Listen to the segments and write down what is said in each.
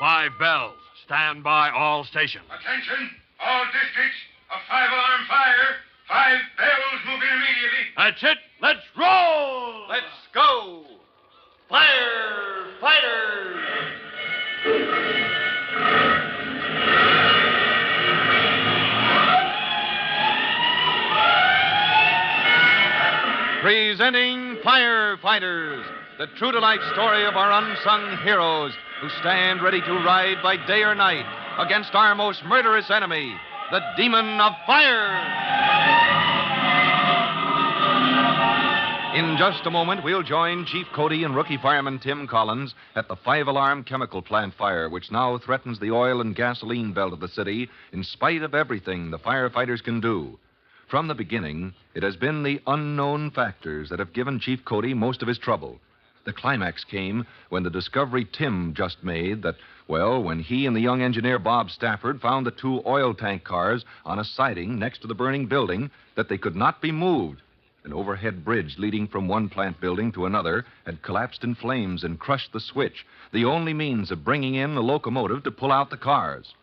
5 bells. Stand by all stations. Attention, all districts. A 5-alarm fire. 5 bells moving immediately. That's it. Let's roll. Let's go. Firefighters. Presenting Firefighters, the true-to-life story of our unsung heroes who stand ready to ride by day or night against our most murderous enemy, the demon of fire. In just a moment, we'll join Chief Cody and rookie fireman Tim Collins at the 5-alarm chemical plant fire, which now threatens the oil and gasoline belt of the city in spite of everything the firefighters can do. From the beginning, it has been the unknown factors that have given Chief Cody most of his trouble. The climax came when the discovery Tim just made that, well, when he and the young engineer Bob Stafford found the 2 oil tank cars on a siding next to the burning building that they could not be moved. An overhead bridge leading from one plant building to another had collapsed in flames and crushed the switch, the only means of bringing in the locomotive to pull out the cars.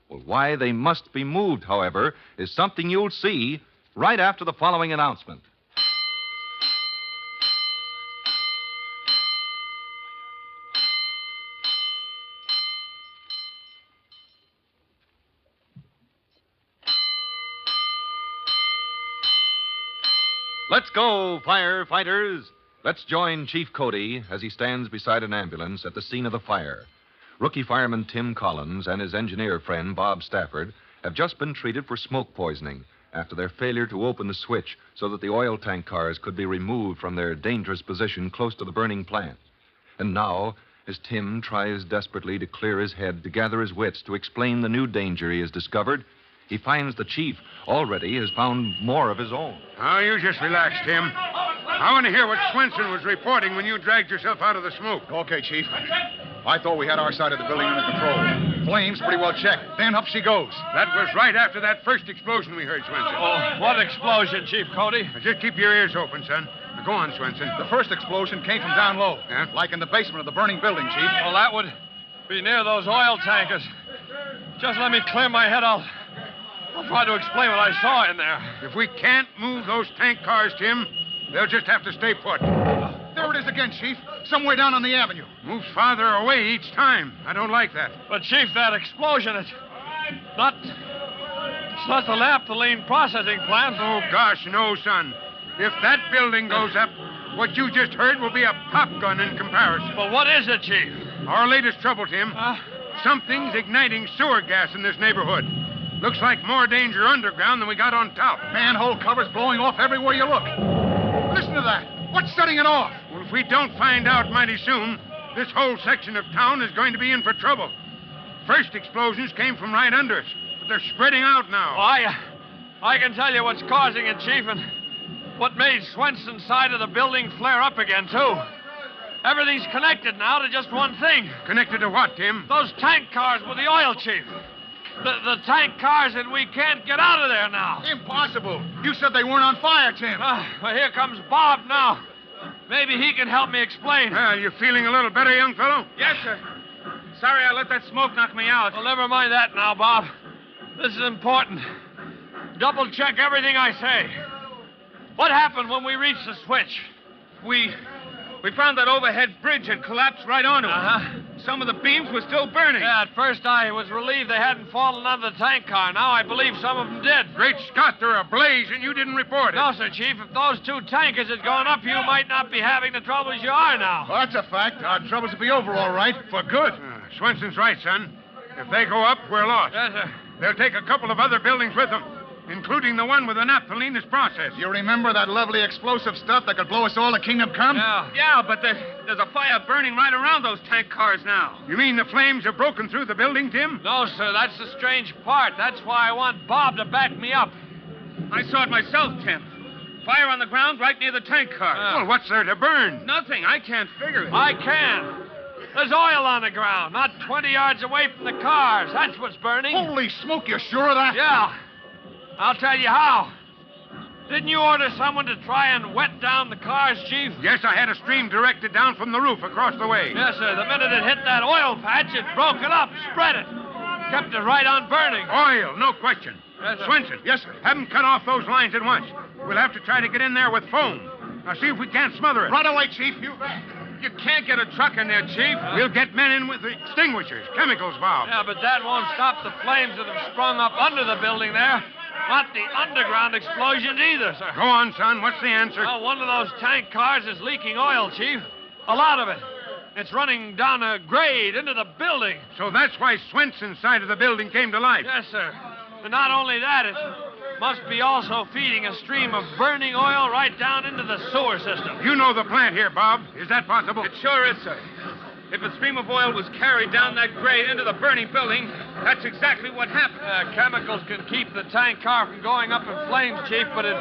Well, why they must be moved, however, is something you'll see right after the following announcement. Let's go, firefighters. Let's join Chief Cody as he stands beside an ambulance at the scene of the fire. Rookie fireman Tim Collins and his engineer friend Bob Stafford have just been treated for smoke poisoning after their failure to open the switch so that the oil tank cars could be removed from their dangerous position close to the burning plant. And now, as Tim tries desperately to clear his head to gather his wits to explain the new danger he has discovered, he finds the chief already has found more of his own. Oh, you just relax, Tim. I want to hear what Swenson was reporting when you dragged yourself out of the smoke. Okay, Chief. I thought we had our side of the building under control. Flames pretty well checked. Then up she goes. That was right after that first explosion we heard, Swenson. Oh, what explosion, Chief Cody? Now, just keep your ears open, son. Now, go on, Swenson. The first explosion came from down low. Yeah? Like in the basement of the burning building, Chief. Well, that would be near those oil tankers. Just let me clear my head. I'll try to explain what I saw in there. If we can't move those tank cars, Tim, they'll just have to stay put. There it is again, Chief. Somewhere down on the avenue. Moves farther away each time. I don't like that. But, Chief, that explosion, it's not the naphthalene processing plant. Oh, gosh, no, son. If that building goes up, what you just heard will be a pop gun in comparison. Well, what is it, Chief? Our latest trouble, Tim. Something's igniting sewer gas in this neighborhood. Looks like more danger underground than we got on top. Manhole covers blowing off everywhere you look. Listen to that. What's setting it off? Well, if we don't find out mighty soon, this whole section of town is going to be in for trouble. First explosions came from right under us, but they're spreading out now. Well, I can tell you what's causing it, Chief, and what made Swenson's side of the building flare up again, too. Everything's connected now to just one thing. Connected to what, Tim? Those tank cars with the oil, Chief. The tank cars, and we can't get out of there now. Impossible. You said they weren't on fire, Tim. Well, here comes Bob now. Maybe he can help me explain. Well, you feeling a little better, young fellow? Yes, sir. Sorry I let that smoke knock me out. Well, never mind that now, Bob. This is important. Double check everything I say. What happened when we reached the switch? We found that overhead bridge had collapsed right onto it. Some of the beams were still burning. Yeah, at first I was relieved they hadn't fallen on the tank car. Now I believe some of them did. Great Scott, they're ablaze, and you didn't report it. No, sir, Chief. If those 2 tankers had gone up, you might not be having the troubles you are now. Well, that's a fact. Our troubles will be over all right, for good. Swenson's right, son. If they go up, we're lost. Yes, sir. They'll take a couple of other buildings with them, including the one with the naphthalene that's processed. You remember that lovely explosive stuff that could blow us all to kingdom come? Yeah, but there's a fire burning right around those tank cars now. You mean the flames have broken through the building, Tim? No, sir, that's the strange part. That's why I want Bob to back me up. I saw it myself, Tim. Fire on the ground right near the tank cars. Well, what's there to burn? Nothing. I can't figure it. I can. There's oil on the ground, not 20 yards away from the cars. That's what's burning. Holy smoke, you're sure of that? Yeah. I'll tell you how. Didn't you order someone to try and wet down the cars, Chief? Yes, I had a stream directed down from the roof across the way. Yes, sir. The minute it hit that oil patch, it broke it up, spread it. Kept it right on burning. Oil, no question. Yes, sir. Swenson. Yes, sir. Have them cut off those lines at once. We'll have to try to get in there with foam. Now, see if we can't smother it. Right away, Chief. You bet. You can't get a truck in there, Chief. We'll get men in with extinguishers, chemicals valve. Yeah, but that won't stop the flames that have sprung up under the building there. Not the underground explosions either, sir. Go on, son. What's the answer? Well, one of those tank cars is leaking oil, Chief. A lot of it. It's running down a grade into the building. So that's why Swenson's side of the building came to life. Yes, sir. And not only that, it must be also feeding a stream of burning oil right down into the sewer system. You know the plant here, Bob. Is that possible? It sure is, sir. If a stream of oil was carried down that grade into the burning building, that's exactly what happened. Chemicals can keep the tank car from going up in flames, Chief, but it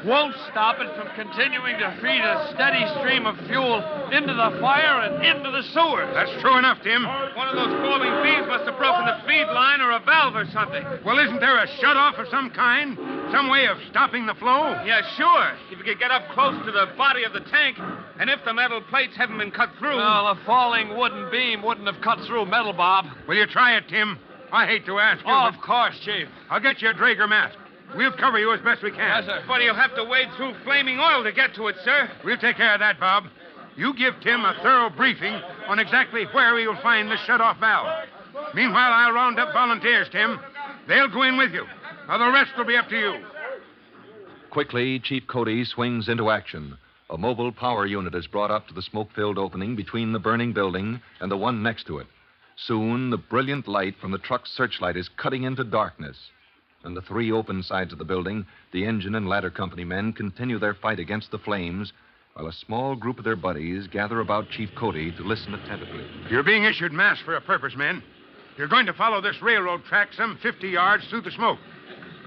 won't stop it from continuing to feed a steady stream of fuel into the fire and into the sewers. That's true enough, Tim. One of those falling beams must have broken the feed line or a valve or something. Well, isn't there a shutoff of some kind? Some way of stopping the flow? Yeah, sure. If you could get up close to the body of the tank, and if the metal plates haven't been cut through. Well, a falling wooden beam wouldn't have cut through metal, Bob. Will you try it, Tim? I hate to ask you. Oh, but of course, Chief. I'll get you a Drager mask. We'll cover you as best we can. Yes, sir. But you'll have to wade through flaming oil to get to it, sir. We'll take care of that, Bob. You give Tim a thorough briefing on exactly where he'll find the shut-off valve. Meanwhile, I'll round up volunteers, Tim. They'll go in with you. Now, the rest will be up to you. Quickly, Chief Cody swings into action. A mobile power unit is brought up to the smoke-filled opening between the burning building and the one next to it. Soon, the brilliant light from the truck's searchlight is cutting into darkness. On the three open sides of the building, the engine and ladder company men continue their fight against the flames, while a small group of their buddies gather about Chief Cody to listen attentively. You're being issued masks for a purpose, men. You're going to follow this railroad track some 50 yards through the smoke.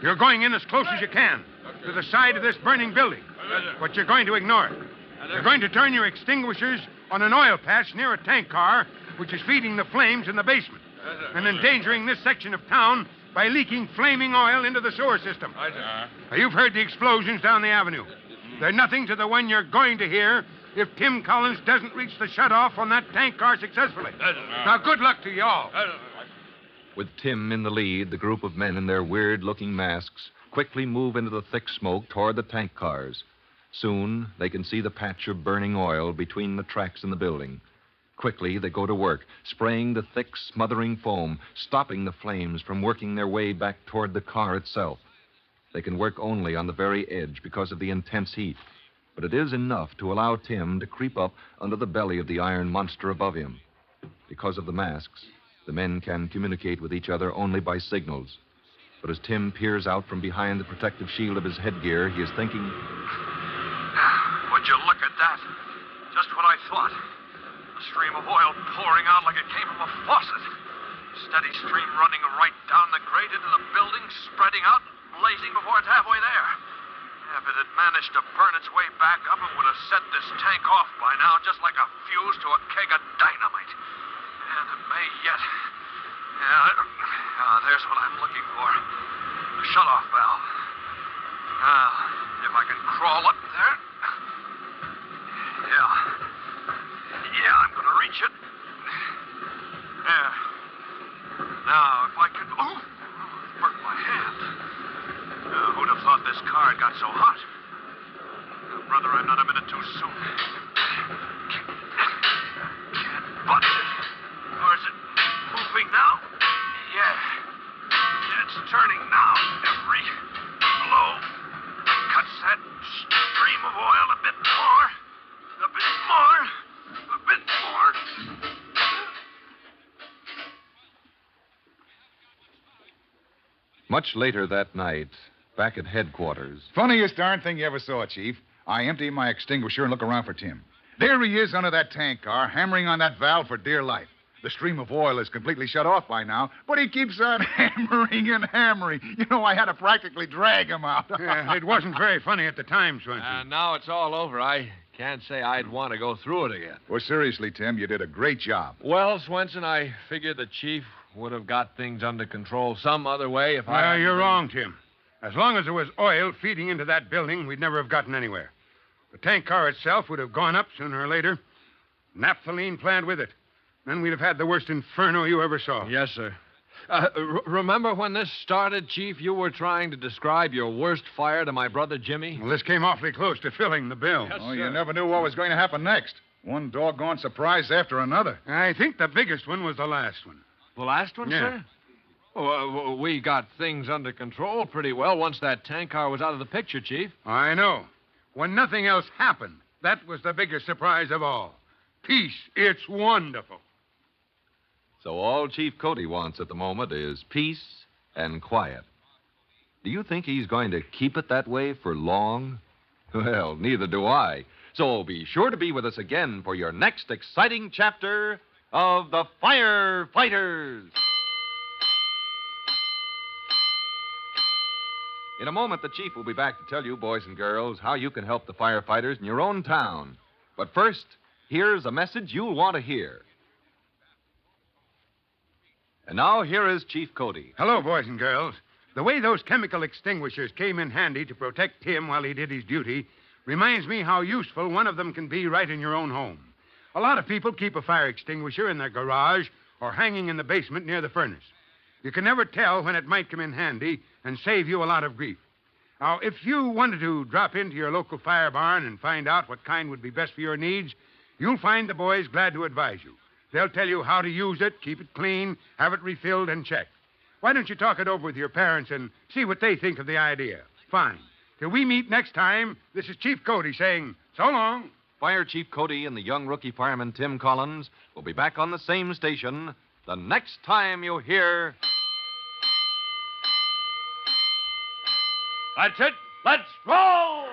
You're going in as close as you can to the side of this burning building. But you're going to ignore it. You're going to turn your extinguishers on an oil patch near a tank car, which is feeding the flames in the basement, and endangering this section of town by leaking flaming oil into the sewer system. Now, you've heard the explosions down the avenue. They're nothing to the one you're going to hear if Tim Collins doesn't reach the shutoff on that tank car successfully. Now, good luck to you all. With Tim in the lead, the group of men in their weird-looking masks quickly move into the thick smoke toward the tank cars. Soon, they can see the patch of burning oil between the tracks in the building. Quickly, they go to work, spraying the thick, smothering foam, stopping the flames from working their way back toward the car itself. They can work only on the very edge because of the intense heat, but it is enough to allow Tim to creep up under the belly of the iron monster above him. Because of the masks, the men can communicate with each other only by signals. But as Tim peers out from behind the protective shield of his headgear, he is thinking, Would you look at that? Just what I thought. A stream of oil pouring out like it came from a faucet. Steady stream running right down the grate into the building, spreading out, blazing before it's halfway there. If it had managed to burn its way back up, it would have set this tank off by now, just like a fuse to a keg of dynamite. And it may yet. There's what I'm looking for. The shut-off valve. If I can crawl up there. Yeah, I'm going to reach it. There. Now, if I can... Oh, it burnt my hand. Who'd have thought this car had got so hot? Brother, I'm not a minute too soon. Can't budge it. Or is it moving now? Yeah, it's turning now. Every blow cuts that stream of oil a bit more. A bit more. A bit more. much later that night, back at headquarters. Funniest darn thing you ever saw, Chief. I empty my extinguisher and look around for Tim. There he is under that tank car, hammering on that valve for dear life. The stream of oil is completely shut off by now, but he keeps on hammering and hammering. You know, I had to practically drag him out. Yeah, it wasn't very funny at the time, Swenson. Now it's all over. I can't say I'd want to go through it again. Well, seriously, Tim, you did a great job. Well, Swenson, I figured the chief would have got things under control some other way if Well, you're wrong, Tim. As long as there was oil feeding into that building, we'd never have gotten anywhere. The tank car itself would have gone up sooner or later. Naphthalene plant with it. Then we'd have had the worst inferno you ever saw. Yes, sir. Remember when this started, Chief? You were trying to describe your worst fire to my brother Jimmy? Well, this came awfully close to filling the bill. Oh, you never knew what was going to happen next. One doggone surprise after another. I think the biggest one was the last one. The last one, Yeah. sir? Well, we got things under control pretty well once that tank car was out of the picture, Chief. I know. When nothing else happened, that was the biggest surprise of all. Peace. It's wonderful. So all Chief Cody wants at the moment is peace and quiet. Do you think he's going to keep it that way for long? Well, neither do I. So be sure to be with us again for your next exciting chapter of the Firefighters. In a moment, the Chief will be back to tell you, boys and girls, how you can help the firefighters in your own town. But first, here's a message you'll want to hear. And now, here is Chief Cody. Hello, boys and girls. The way those chemical extinguishers came in handy to protect Tim while he did his duty reminds me how useful one of them can be right in your own home. A lot of people keep a fire extinguisher in their garage or hanging in the basement near the furnace. You can never tell when it might come in handy and save you a lot of grief. Now, if you wanted to drop into your local fire barn and find out what kind would be best for your needs, you'll find the boys glad to advise you. They'll tell you how to use it, keep it clean, have it refilled, and checked. Why don't you talk it over with your parents and see what they think of the idea? Fine. Till we meet next time, this is Chief Cody saying so long. Fire Chief Cody and the young rookie fireman Tim Collins will be back on the same station the next time you hear... That's it. Let's roll!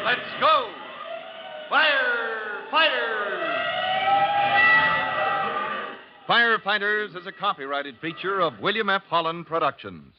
Let's go! Firefighters! Firefighters is a copyrighted feature of William F. Holland Productions.